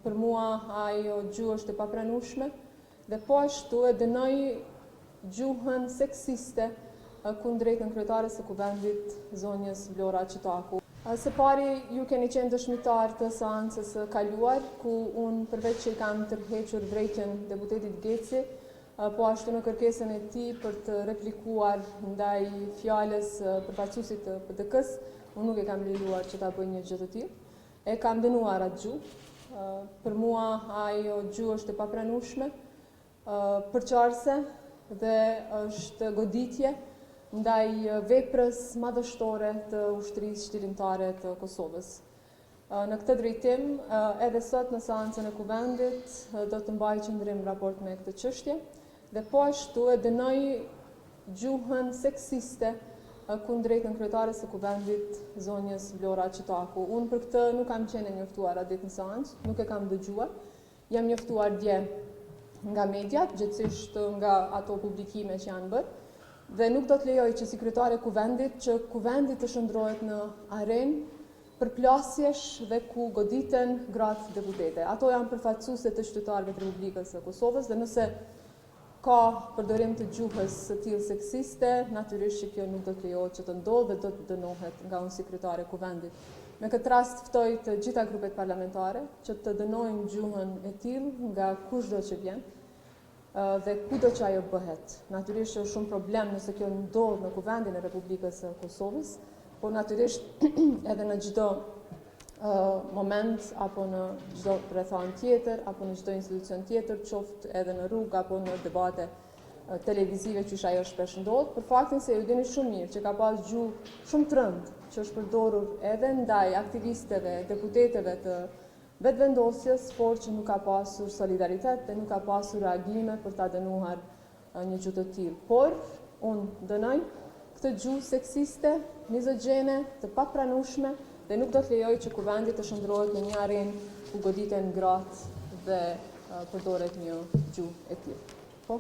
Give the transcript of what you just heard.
Për mua ajo gjuhë është e papranueshme dhe po ashtu e dënoj gjuhën seksiste kundrejtën kryetares së Kuvendit, zonjës Vlora Çitaku. Së pari, ju keni qenë dëshmitar të seancës së kaluar, ku unë përveç që i kam tërhequr vrejtjen deputetit Geci, po ashtu në kërkesën e tij për të replikuar ndaj fjalës përfaqësuesit të PDK-s, unë nuk e kam lejuar që ta bëj një gjë të tillë. E kam dënuar atë gjuhë. Për mua ajo gjuhë është e papranueshme, përqarse dhe është goditje ndaj veprës madhështore të ushtrisë shtirimtare të Kosovës. Në këtë drejtim, edhe sot në seancën e Kuvendit do të mbaj qëndrim raport me këtë çështje dhe po ashtu e dënoj gjuhën seksiste kundrejtën kryetares së Kuvendit, zonjës Vlora Çitaku. Unë për këtë nuk kam qenë e njoftuar atë ditë në seancë, nuk e kam dëgjuar. Jam njoftuar dje nga mediat, gjithsesi nga ato publikime që janë bërë. Dhe nuk do të lejoj që si kryetare Kuvendit që Kuvendi të shndrohet në arenë për plasjesh dhe ku goditen gratë deputete. Ato janë përfaqësuese të qytetarëve të Republikës së Kosovës dhe nëse ka përdorim të gjuhës së tillë seksiste, natyrisht që kjo nuk do të lejohet që të ndodhë dhe do të dënohet nga unë si kryetare Kuvendit. Me këtë rast ftoj të gjitha grupet parlamentare që të dënojnë gjuhën e tillë nga kushdo që vjen. Dhe kudo që ajo bëhet. Natyrisht është shumë problem nëse kjo ndodh në Kuvendin e Republikës së Kosovës, por natyrisht edhe në çdo moment apo në çdo rrethanë tjetër apo në çdo institucion tjetër, qoftë edhe në rrugë apo në debate televizive që ajo shpesh ndodh, për faktin se ju dini shumë mirë që ka pas gjuhë shumë të rëndë që është përdorur edhe ndaj aktivistëve, deputetëve të vetëvendosjes, por që nuk ka pasur solidaritet dhe nuk ka pasur reagime për ta dënuar një gjuhë të tillë. Por unë dënoj këtë gjuhë seksiste, mizogjene, të papranueshme dhe nuk do të lejoj që Kuvendi të shndrohet në një arenë ku goditen gratë dhe përdoret një gjuhë e tillë. Po?